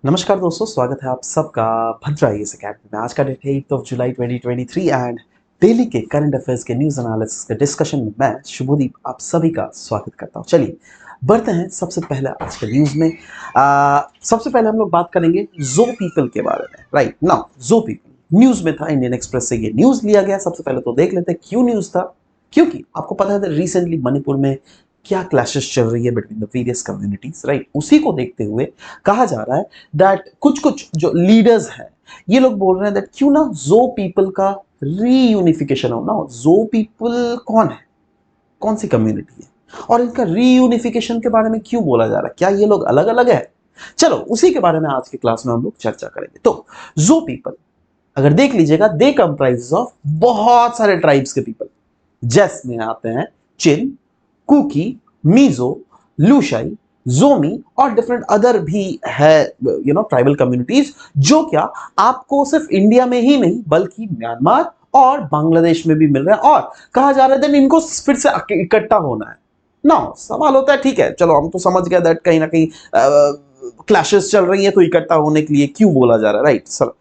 नमस्कार दोस्तों, स्वागत है आप सबका भद्रा आईएएस अकेडमी में। आज का डेट है 8 जुलाई 2023 एंड डेली के करंट अफेयर्स के न्यूज एनालिसिस के डिस्कशन में मैं शुभदीप आप सभी का स्वागत करता हूं। चलिए बढ़ते हैं सबसे पहले आज के न्यूज में। सबसे पहले हम लोग बात करेंगे जो पीपल के बारे में। राइट नाउ जो पीपल न्यूज में था, इंडियन एक्सप्रेस से ये न्यूज लिया गया। सबसे पहले तो देख लेते हैं क्यों न्यूज था। क्योंकि आपको पता है रिसेंटली मणिपुर में क्या क्लैशेस चल रही है between the various communities. Right, उसी को देखते हुए कहा जा रहा है दैट कुछ कुछ जो लीडर्स हैं ये लोग बोल रहे हैं दैट क्यों ना जो पीपल का रीयूनिफिकेशन हो ना। जो पीपल कौन है, कौन सी कम्युनिटी है और इनका रीयूनिफिकेशन के बारे में क्यों बोला जा रहा है, क्या ये लोग अलग अलग है? चलो उसी के बारे में आज की क्लास में हम लोग चर्चा करेंगे। तो जो पीपल अगर देख लीजिएगा दे कंप्राइज ऑफ बहुत सारे ट्राइब्स के पीपल, जिसमें आते हैं चिन, कुकी, मीजो, लूशाई, जोमी और डिफरेंट अदर भी है ट्राइबल कम्युनिटीज, जो क्या आपको सिर्फ इंडिया में ही नहीं बल्कि म्यांमार और बांग्लादेश में भी मिल रहे हैं। और कहा जा रहा है इनको फिर से इकट्ठा होना है ना। सवाल होता है ठीक है, चलो हम तो समझ गए दैट कहीं ना कहीं क्लैशेस चल रही है तो इकट्ठा होने के लिए क्यों बोला जा रहा है। राइट सर,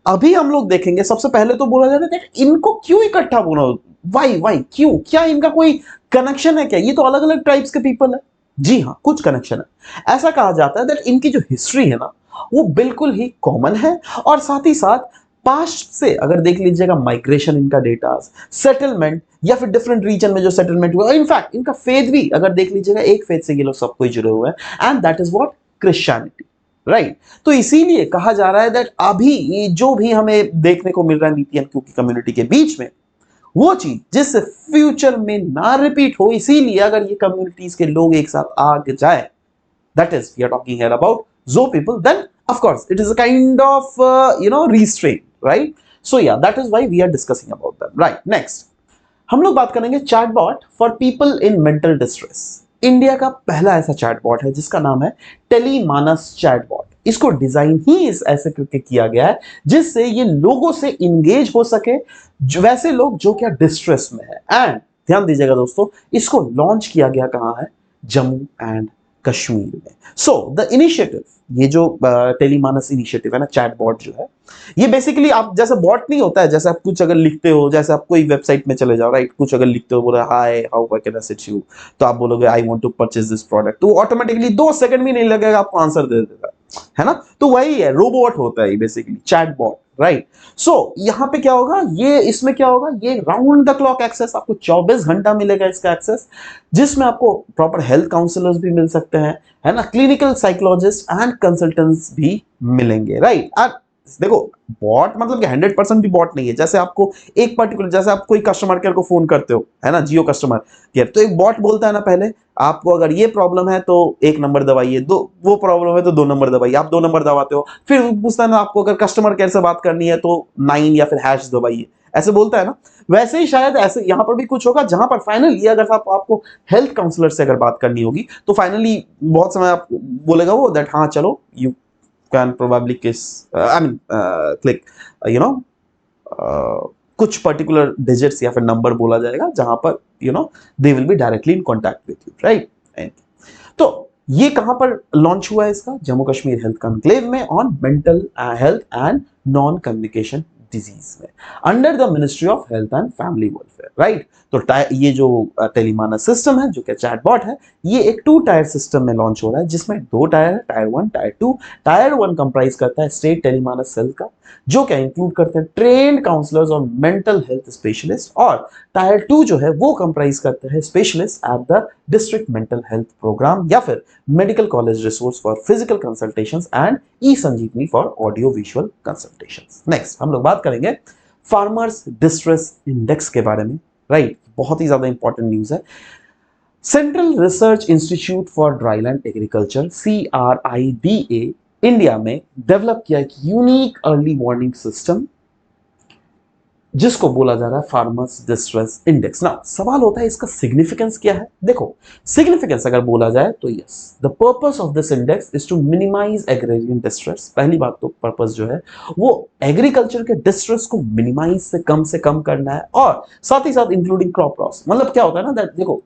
अभी हम लोग देखेंगे। सबसे पहले तो बोला जाता है इनको क्यों इकट्ठा होना, वाई क्यों, क्या इनका कोई कनेक्शन है क्या? ये तो अलग अलग ट्राइब्स के पीपल है। जी हाँ, कुछ कनेक्शन है। ऐसा कहा जाता है दैट इनकी जो हिस्ट्री है ना वो बिल्कुल ही कॉमन है। और साथ ही साथ पास्ट से अगर देख लीजिएगा माइग्रेशन, इनका डेटा, सेटलमेंट या फिर डिफरेंट रीजन में जो सेटलमेंट हुआ, इनफैक्ट इनका फेथ भी अगर देख लीजिएगा एक फेथ से ये लोग सब कोई जुड़े हुए हैं and that is what Christianity. Right, तो इसीलिए कहा जा रहा है दैट अभी ये जो भी हमें देखने को मिल रहा है नीतियन की कम्युनिटी के बीच में, वो चीज जिससे फ्यूचर में ना रिपीट हो, इसीलिए अगर ये कम्युनिटीज के लोग एक साथ आगे जाए, that is we are talking here about जो people, then of course it is a kind of restraint, right? So yeah that is why we are discussing about that. Right, next हम लोग बात करेंगे chatbot for people in mental distress. India का पहला ऐसा chatbot है जिसका नाम है टेलीमानस चैटबॉट। इसको डिजाइन ही इस ऐसे करके किया गया है जिससे ये लोगों से इंगेज हो सके, वैसे लोग जो क्या डिस्ट्रेस में है। एंड ध्यान दीजिएगा दोस्तों, इसको लॉन्च किया गया कहां है? जम्मू एंड कश्मीर में। सो द इनिशिएटिव, ये जो टेलीमानस इनिशिएटिव है ना, चैटबॉट जो है, ये बेसिकली आप जैसे बॉट नहीं होता है, जैसे आप कुछ अगर लिखते हो, जैसे आप कोई वेबसाइट में चले जाओ, राइट, कुछ अगर लिखते हो, बोला hi how I can assist you, तो आप बोलोगे I want to purchase this product, तो ऑटोमेटिकली 2 सेकंड भी नहीं लगेगा आपको आंसर दे देगा, है ना। तो वही है, रोबोट होता है बेसिकली चैटबॉट। राइट, सो यहां पे क्या होगा, ये इसमें क्या होगा, ये राउंड द क्लॉक एक्सेस, आपको 24 घंटा मिलेगा इसका एक्सेस, जिसमें आपको प्रॉपर हेल्थ काउंसलर्स भी मिल सकते हैं, है ना, क्लिनिकल साइकोलॉजिस्ट एंड कंसल्टेंट्स भी मिलेंगे। राइट, देखो बॉट मतलब कि 100% भी बॉट नहीं है। जैसे आपको एक पर्टिकुलर, जैसे आप कोई कस्टमर केयर को फोन करते हो, है ना, जियो कस्टमर केयर, तो एक बॉट बोलता है ना पहले आपको अगर ये प्रॉब्लम है तो 1 नंबर दबाइए, दो वो प्रॉब्लम है तो 2 नंबर दबाइए, आप 2 नंबर दबाते हो, फिर पूछता है ना आपको अगर कस्टमर केयर से बात करनी है तो 9 या फिर हैश दबाइए, ऐसे बोलता है ना। वैसे ही शायद ऐसे यहां पर भी कुछ होगा जहां पर फाइनली अगर आपको हेल्थ काउंसलर से अगर बात करनी होगी तो फाइनली बहुत समय आप बोलेगा वो दैट हाँ चलो you can probably kiss I mean click you know कुछ पर्टिकुलर डिजिट्स या फिर नंबर बोला जाएगा जहां पर they will be directly in contact with you. Right, तो ये कहां पर लॉन्च हुआ है इसका? जम्मू कश्मीर हेल्थ कॉन्क्लेव में on mental health and non communication disease में, under the ministry of health and family welfare. Right, तो ये जो टेलीमानस सिस्टम है जो कि चैटबॉट है, ये एक 2 टायर सिस्टम में लॉन्च हो रहा है जिसमें 2 टायर है, टायर 1 टायर 2। टायर 1 कंप्राइज करता है स्टेट टेलीमानस सेल का, जो क्या इंक्लूड करते हैं ट्रेन्ड काउंसलर्स और मेंटल हेल्थ स्पेशलिस्ट, और टायर 2 जो है वो कंप्राइज करते हैं specialist at the district mental health programme या फिर medical college resource for physical consultations and E Sanjeevani for audio visual consultations. Next हम लोग बात करेंगे फार्मर्स डिस्ट्रेस इंडेक्स के बारे में। राइट, बहुत ही ज्यादा इंपॉर्टेंट न्यूज है। Central research institute for dryland agriculture CRIDA India में डेवलप किया एक यूनिक अर्ली वार्निंग सिस्टम जिसको बोला जा रहा है फार्मर्स डिस्ट्रेस इंडेक्स। ना सवाल होता है इसका सिग्निफिकेंस क्या है? देखो सिग्निफिकेंस अगर बोला जाए तो yes, the purpose of this index is to minimise agrarian distress. पहली बात तो पर्पस जो है वो एग्रीकल्चर के डिस्ट्रेस को मिनिमाइज से कम करना है, और साथ ही साथ इंक्लूडिंग क्रॉप लॉस। मतलब क्या होता है ना दैट देखो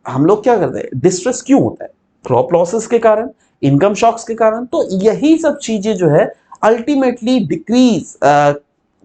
हम लोग क्या करते हैं, डिस्ट्रेस क्यों होता है? क्रॉप लॉसेस के कारण इनकम शॉक्स के कारण। तो यही सब चीजें जो है अल्टीमेटली डिक्रीज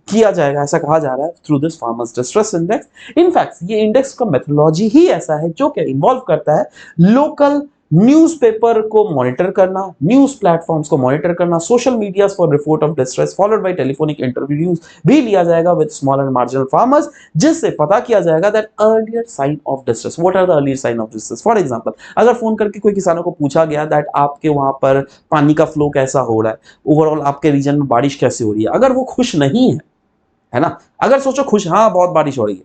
किया जाएगा, ऐसा कहा जा रहा है, through this farmers distress index. In fact ये इंडेक्स का मेथोडोलॉजी ही ऐसा है जो कि इन्वॉल्व करता है लोकल न्यूज़पेपर को मॉनिटर करना, न्यूज प्लेटफॉर्म्स को मॉनिटर करना, social media for report of distress followed by telephonic interviews भी लिया जाएगा with small and marginal farmers, जिससे पता किया जाएगा that earlier sign of distress, what are the earlier sign of distress. For example, अगर फोन करके कोई किसानों को पूछा गया दैट आपके वहां पर पानी का फ्लो कैसा हो रहा है, ओवरऑल आपके रीजन में बारिश कैसे हो रही है, अगर वो खुश नहीं है ना, अगर सोचो खुश, हाँ बहुत बारिश हो रही है,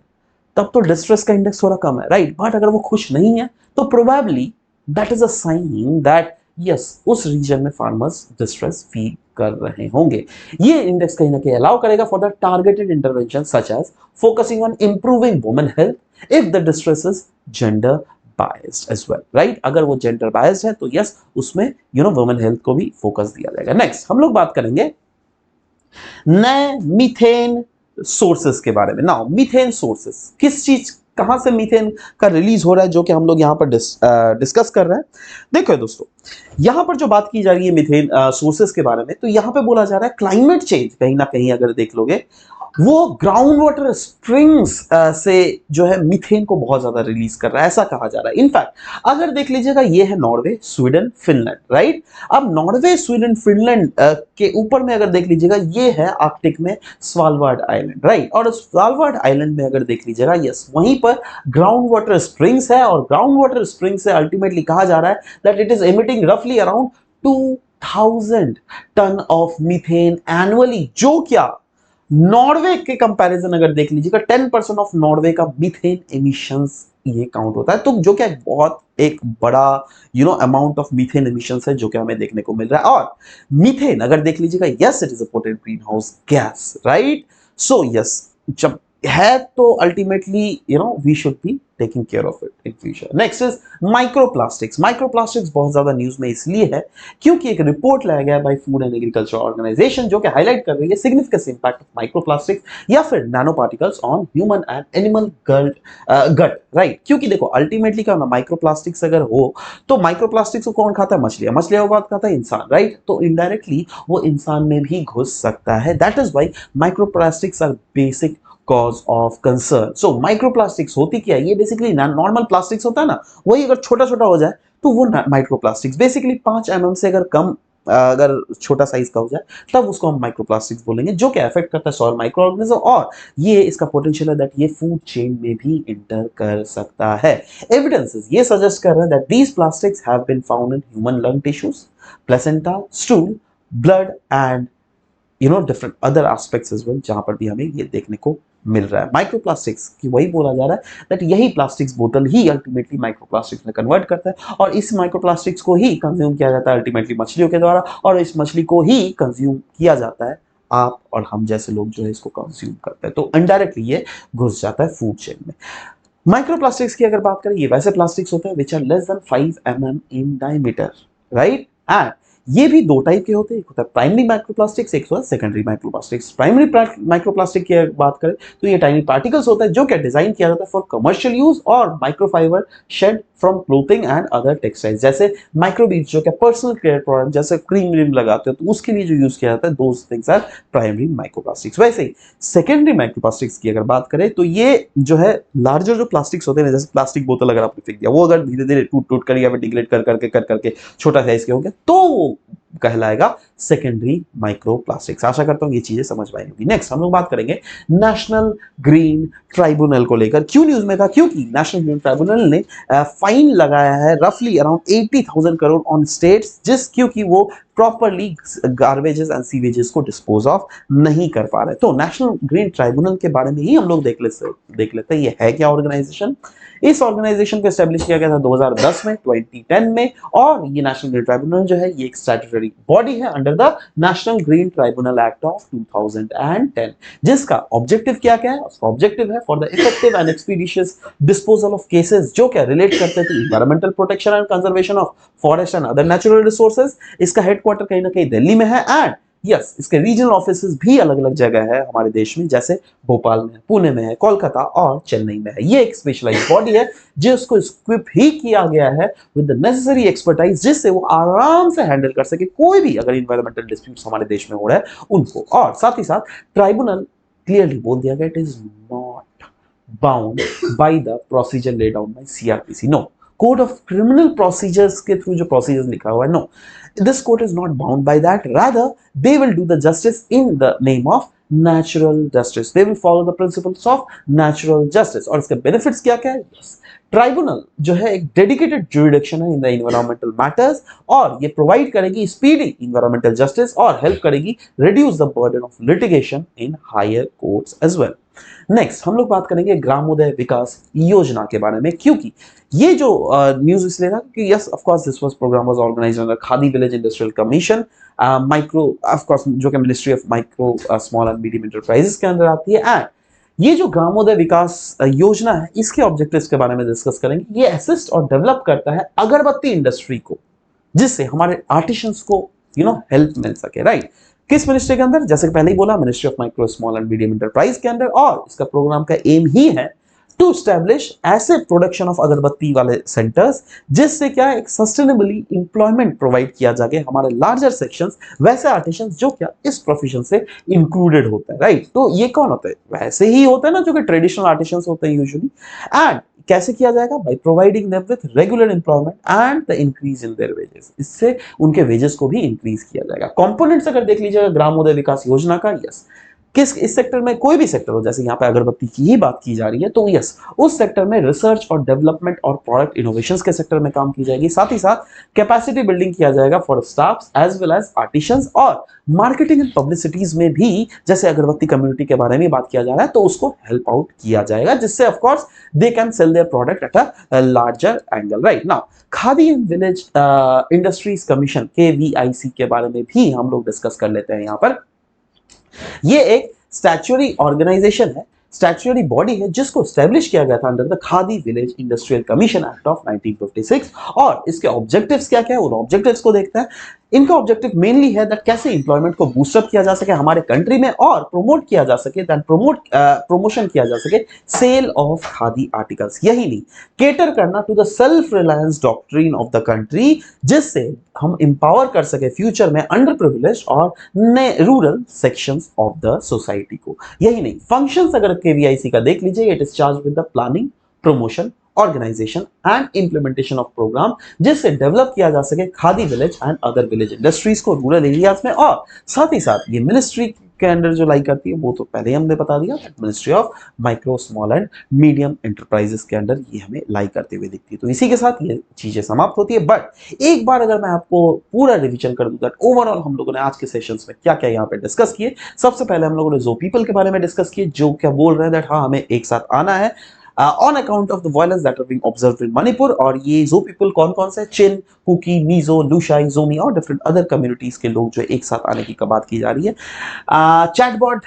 तब तो डिस्ट्रेस का इंडेक्स थोड़ा कम है, राइट। बट अगर वो खुश नहीं है तो probably that is a sign that yes उस रीजन में फार्मर्स डिस्ट्रेस फील कर रहे होंगे। ये इंडेक्स कहीं ना कहीं अलाउ करेगा for the targeted intervention such as focusing on improving women health if the distress is gender biased as well, right. अगर वो जेंडर बायस्ड है तो यस उसमें वुमेन हेल्थ को भी फोकस दिया जाएगा। नेक्स्ट हम लोग बात करेंगे नए मीथेन सोर्सेस के बारे में। नाउ मीथेन सोर्सेस किस चीज, कहां से मीथेन का रिलीज हो रहा है, जो कि हम लोग यहां पर डिस्कस कर रहे हैं। देखो दोस्तों, यहां पर जो बात की जा रही है मीथेन सोर्सेस के बारे में, तो यहां पे बोला जा रहा है क्लाइमेट चेंज कहीं ना कहीं अगर देख लोगे वो ग्राउंड वाटर स्प्रिंग्स से जो है मीथेन को बहुत ज्यादा रिलीज कर रहा है, ऐसा कहा जा रहा है। इनफैक्ट अगर देख लीजिएगा, ये है नॉर्वे, स्वीडन, फिनलैंड, राइट। अब नॉर्वे, स्वीडन, फिनलैंड के ऊपर में अगर देख लीजिएगा, ये है आर्कटिक में स्वालबार्ड आइलैंड, राइट। और स्वालबार्ड आइलैंड में अगर देख लीजिएगा, यस वहीं पर ग्राउंड वाटर स्प्रिंग्स है, और ग्राउंड वाटर स्प्रिंग से अल्टीमेटली कहा जा रहा है दैट इट इज एमिटिंग रफली around 2000 ton of methane annually, जो क्या नॉर्वे के कंपैरिजन अगर देख लीजिएगा 10% ऑफ नॉर्वे का मीथेन एमिशंस ये काउंट होता है। तो जो क्या बहुत एक बड़ा अमाउंट ऑफ मीथेन एमिशंस है जो कि हमें देखने को मिल रहा है। और मीथेन अगर देख लीजिएगा, yes it is a potent greenhouse gas, right. So yes जब है तो ultimately we should be taking care of it in future. Next is microplastics. Microplastics बहुत ज्यादा न्यूज में इसलिए है क्योंकि एक रिपोर्ट लाया गया by food and agriculture organisation जो कि हाईलाइट कर रही है सिग्निफिकेंट इंपैक्ट ऑफ माइक्रोप्लास्टिक्स या फिर nano particles on human and animal gut, right. क्योंकि देखो अल्टीमेटली क्या होना, माइक्रोप्लास्टिक्स अगर हो तो माइक्रोप्लास्टिक्स को कौन खाता है, मछलियां, मछलियों को खाता है इंसान, राइट। तो इनडायरेक्टली वो इंसान में भी घुस सकता है। That is why microplastics are basic cause of concern. So microplastics होती क्या है, ये बेसिकली नॉर्मल प्लास्टिक्स होता है ना, वही अगर छोटा छोटा हो जाए तो वो माइक्रोप्लास्टिक्स, बेसिकली 5 mm से अगर कम अगर छोटा साइज का हो जाए तब उसको हम माइक्रोप्लास्टिक्स बोलेंगे, जो कि अफेक्ट करता है सॉइल माइक्रो ऑर्गेनिज्म, और ये इसका पोटेंशियल है दैट ये फूड चेन में भी इंटर कर सकता है। एविडेंसेस ये सजेस्ट कर रहे हैं that these plastics have been found in human lung tissues, placenta, stool, blood and different other aspects as well, जहां पर भी हमें ये देखने को मिल रहा है। माइक्रोप्लास्टिक्स की वही बोला जा रहा है दैट यही प्लास्टिक्स बोतल ही अल्टीमेटली माइक्रोप्लास्टिक्स में कन्वर्ट करता है, और इस माइक्रोप्लास्टिक्स को ही कंज्यूम किया जाता है अल्टीमेटली मछलियों के द्वारा, और इस मछली को ही कंज्यूम किया जाता है, आप और हम जैसे लोग जो है इसको कंज्यूम करते हैं। तो इनडायरेक्टली ये घुस जाता है फूड चेन में। माइक्रोप्लास्टिक्स की अगर बात करें, ये वैसे प्लास्टिक्स होते हैं which are less than 5 mm in diameter, right. And ये भी दो टाइप के होते हैं, एक होता है प्राइमरी माइक्रोप्लास्टिक्स, एक होता है सेकेंडरी माइक्रोप्लास्टिक्स। प्राइमरी माइक्रोप्लास्टिक की बात करें तो ये टाइनी पार्टिकल्स होता है जो क्या डिजाइन किया जाता है फॉर कमर्शियल यूज और microfibre shed from clothing and other textiles, जैसे माइक्रोबीड्स जो क्या पर्सनल केयर प्रोडक्ट जैसे क्रीम व्रीम लगाते हो तो उसके लिए जो यूज किया जाता है, those things are primary microplastics. वैसे ही सेकेंडरी माइक्रोप्लास्टिक्स की अगर बात करें तो ये जो है लार्जर जो प्लास्टिक्स होते हैं, जैसे प्लास्टिक बोतल अगर आपने फेंक दिया, वो अगर धीरे धीरे टूट टूट कर या फिर डिग्रेड कर करके छोटा साइज के हो गया तो कहलाएगा सेकेंडरी माइक्रोप्लास्टिक्स। आशा करता हूं ये चीजें समझ में आएंगी। नेक्स्ट हम लोग बात करेंगे नेशनल ग्रीन ट्राइब्यूनल को लेकर। क्यों न्यूज में था, क्योंकि नेशनल ग्रीन ट्राइब्यूनल ने फाइन लगाया है रफली अराउंड 80,000 करोड़ ऑन स्टेट्स, क्योंकि वो प्रॉपरली गार्बेजेस एंड सीवेजेस को डिस्पोज ऑफ नहीं कर पा रहे। तो नेशनल ग्रीन ट्राइब्यूनल के बारे में ही हम लोग देख लेते हैं ये है क्या ऑर्गेनाइजेशन। इस ऑर्गेनाइजेशन को एस्टेब्लिश किया गया था 2010 में, 2010 में, और ये नेशनल ग्रीन ट्राइब्यूनल जो है ये एक स्टैट्यूटरी बॉडी है under the national green tribunal act of 2010, जिसका ऑब्जेक्टिव क्या क्या है, उसका ऑब्जेक्टिव है for the effective and expeditious disposal of cases जो क्या रिलेट करते थे environmental protection and conservation of forest and other natural resources. इसका हेडक्वार्टर कहीं ना कहीं दिल्ली में है, एंड यस, इसके रीजनल ऑफिसेज भी अलग अलग जगह है हमारे देश में, जैसे भोपाल में है, पुणे में है, कोलकाता और चेन्नई में है। ये एक स्पेशलाइज्ड बॉडी है जिसको इक्विप ही किया गया है विद द नेसेसरी एक्सपर्टाइज, जिससे वो आराम से हैंडल कर सके कोई भी अगर इन्वायरमेंटल डिस्प्यूट्स हमारे देश में हो रहा है उनको। और साथ ही साथ ट्राइब्यूनल क्लियरली बोल दिया गया, it is not bound by the procedure laid down by CrPC. No, code of criminal procedures के थ्रू जो प्रोसीजर्स लिखा हुआ है, no, this court is not bound by that. Rather, they will do the justice in the name of natural justice. They will follow the principles of natural justice. और इसके benefits क्या क्या है? Yes. Tribunal जो है एक dedicated jurisdiction है in the environmental matters, और ये प्रोवाइड करेगी स्पीडी इन्वायरमेंटल जस्टिस और हेल्प करेगी reduce the burden of litigation in higher courts as well. Next हम लोग बात करेंगे ग्रामोदय विकास योजना के बारे में, क्योंकि ये जो न्यूज इसलिए था कि yes of course this was programme was organised under Khadi village industrial commission, micro of course जो कि ministry of micro small and medium enterprises के अंदर आती है। एंड ये जो ग्रामोदय विकास योजना है इसके ऑब्जेक्टिव्स के बारे में डिस्कस करेंगे। ये असिस्ट और डेवलप करता है अगरबत्ती इंडस्ट्री को, जिससे हमारे आर्टिशंस को हेल्प मिल सके, राइट। किस मिनिस्ट्री के अंदर? जैसे पहले ही बोला, ministry of micro small and medium enterprise के अंदर। और इसका प्रोग्राम का एम ही है टू स्टैब्लिश ऐसे प्रोडक्शन ऑफ अगरबत्ती वाले सेंटर्स जिससे क्या एक सस्टेनेबली इंप्लॉयमेंट प्रोवाइड किया जाए हमारे लार्जर सेक्शंस, वैसे आर्टिशंस जो क्या इस प्रोफेशन से इंक्लूडेड होता है, राइट। तो ये कौन होता है? वैसे ही होता है ना जो कि ट्रेडिशनल आर्टिशंस होते हैं यूजुअली। एंड कैसे किया जाएगा? By providing them with regular employment and the increase in their wages. इससे उनके वेजेस को भी इंक्रीज किया जाएगा। कंपोनेंट्स अगर देख लीजिएगा ग्रामोदय विकास योजना का, यस, किस इस सेक्टर में कोई भी सेक्टर हो, जैसे यहाँ पे अगरबत्ती की ही बात की जा रही है, तो यस उस सेक्टर में रिसर्च और डेवलपमेंट और प्रोडक्ट इनोवेशंस के सेक्टर में काम की जाएगी। साथ ही साथ कैपेसिटी बिल्डिंग किया जाएगा for staffs as well as artisans, और मार्केटिंग एंड पब्लिसिटीज में भी जैसे अगरबत्ती कम्युनिटी के बारे में बात किया जा रहा है तो उसको हेल्प आउट किया जाएगा, जिससे of course they can sell their product at a larger angle, right. Now khadi and village industries commission KVIC के बारे में भी हम लोग डिस्कस कर लेते हैं यहाँ पर। ये एक स्टैट्यूटरी ऑर्गेनाइजेशन है, स्टैट्यूटरी बॉडी है जिसको स्टैब्लिश किया गया था under the khadi village industrial commission act of 1956। और इसके ऑब्जेक्टिव्स क्या क्या है, उन ऑब्जेक्टिव्स को देखते हैं। इनका ऑब्जेक्टिव मेनली है दैट कैसे एम्प्लॉयमेंट को बूस्टअप किया जा सके हमारे कंट्री में, और प्रमोट किया जा सके, दैट प्रमोशन किया जा सके सेल ऑफ खादी आर्टिकल्स। यही नहीं, केटर करना to the self reliance doctrine of the country, जिससे हम एम्पावर कर सके फ्यूचर में अंडर प्रिविलेज और rural sections of the society को। यही नहीं, फंक्शंस अगर KVIC का देख लीजिए, it is charge with the planning, promotion, organisation and implementation of programme, जिससे डेवलप किया जा सके Khadi village and other village industries को रूरल एरियाज में। और साथ ही साथ ये मिनिस्ट्री के अंडर जो लाई करती है वो तो पहले ही हमने बता दिया, ministry of micro small and medium enterprises के अंडर ये हमें लाई करते हुए दिखती है। तो इसी के साथ ये चीजें समाप्त होती है। बट एक बार अगर मैं आपको पूरा रिविजन कर दूं दैट ओवरऑल हम लोगों ने आज के सेशंस में क्या क्या यहाँ पे डिस्कस किए। सबसे पहले हम लोगों ने जो पीपल के बारे में डिस्कस किए, जो क्या बोल रहे हैं दैट हाँ हमें एक साथ आना है on account of the violence that are being observed in Manipur. और ये जो पीपल कौन कौन से, चिन, कुकी, मिजो, लुशाई, जोमी और डिफरेंट अदर कम्युनिटीज के लोग जो एक साथ आने की बात की जा रही है। Chatbot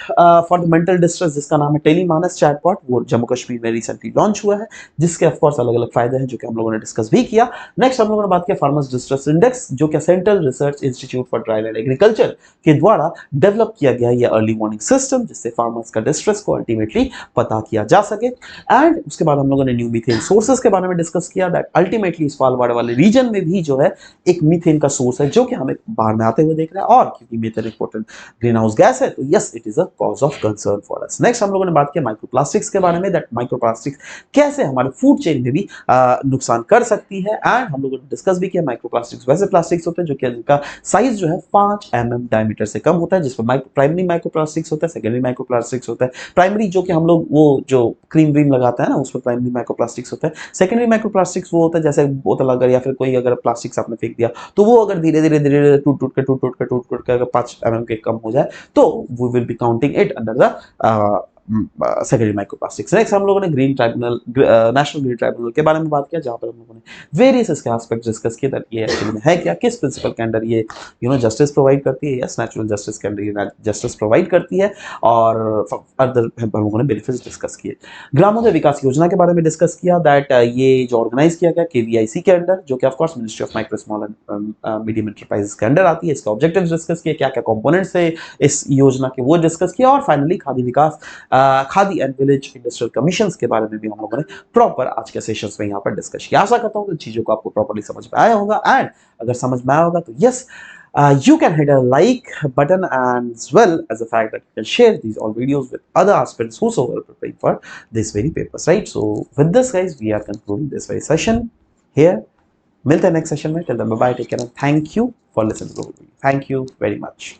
for the mental distress जिसका नाम है टेलीमानस चैटबॉट, वो जम्मू कश्मीर में रिसेंटली लॉन्च हुआ है, जिसके ऑफकोर्स अलग अलग फायदे हैं जो कि हम लोगों ने डिस्कस भी किया। नेक्स्ट हम लोगों ने बात किया फार्मर्स डिस्ट्रेस इंडेक्स, जो कि central research institute for dryland agriculture के द्वारा डेवलप किया गया ये अर्ली वार्निंग सिस्टम, जिससे फार्मर्स का डिस्ट्रेस को अल्टीमेटली पता किया जा सके। एंड उसके बाद हम लोगों ने न्यू मीथेन सोर्सेस के बारे में डिस्कस किया दैट अल्टीमेटली इस पालवाड़ वाले रीजन में भी जो है एक मीथेन का सोर्स है जो कि हमें बाहर में आते हुए देख रहा है, और क्योंकि methane important green house gas है तो yes it is a cause of concern for us. Next हम लोगों ने बात किया माइक्रोप्लास्टिक्स के बारे में, दैट माइक्रोप्लास्टिक्स कैसे हमारे फूड चेन में भी नुकसान कर सकती है। एंड हम लोगों ने डिस्कस भी किया माइक्रोप्लास्टिक्स वैसे प्लास्टिक्स होते हैं जो कि जिनका साइज जो है 5 mm डायमीटर से कम होता है, जिसमें प्राइमरी माइक्रोप्लास्टिक्स होता है, सेकेंडरी माइक्रोप्लास्टिक्स होता है। प्राइमरी जो कि हम लोग वो जो क्रीम व्रीम लगाते हैं ना उसमें प्राइमरी माइक्रोप्लास्टिक्स होता है। सेकेंडरी माइक्रोप्लास्टिक्स वो होता है जैसे बोतल अगर या फिर कोई अगर प्लास्टिक्स आपने फेंक दिया तो वो अगर धीरे धीरे टूट के अगर 5 mm के कम हो जाए तो we will be counting it under the secondary microplastics. Next हम लोगों ने green tribunal, national green tribunal के बारे में बात किया, जहाँ पर हम लोगों ने वेरियस इसके एस्पेक्ट डिस्कस किए दैट ये एक्चुअली में है क्या, किस प्रिंसिपल के अंडर ये जस्टिस प्रोवाइड करती है। यस, नेचुरल जस्टिस के अंडर ये जस्टिस प्रोवाइड करती है, और अदर हम लोगों ने बेनिफिट्स डिस्कस किए। ग्रामोदय विकास योजना के बारे में डिस्कस किया दैट ये जो ऑर्गेनाइज किया गया केवीआईसी के अंडर, जो कि of course ministry of micro small and medium enterprises के अंडर आती है। इसका ऑब्जेक्टिव्स डिस्कस किए, क्या क्या कंपोनेंट्स है इस योजना के वो डिस्कस किया, और finally khadi Vikas, khadi and village industrial commission के बारे में भी हम लोगों ने प्रॉपर आज के सेशंस में यहाँ पर डिस्कस किया। आशा करता हूँ कि चीजों को आपको प्रॉपर्ली समझ में आया होगा, एंड अगर समझ में आया होगा तो yes, you can hit a like button, and as well as the fact that you can share these all videos with other aspirants whosoever are preparing for this very papers, right? So with this guys, we are concluding this very session here. मिलते हैं next session में. Till then, bye bye, take care, and thank you for listening to the video. Thank you very much.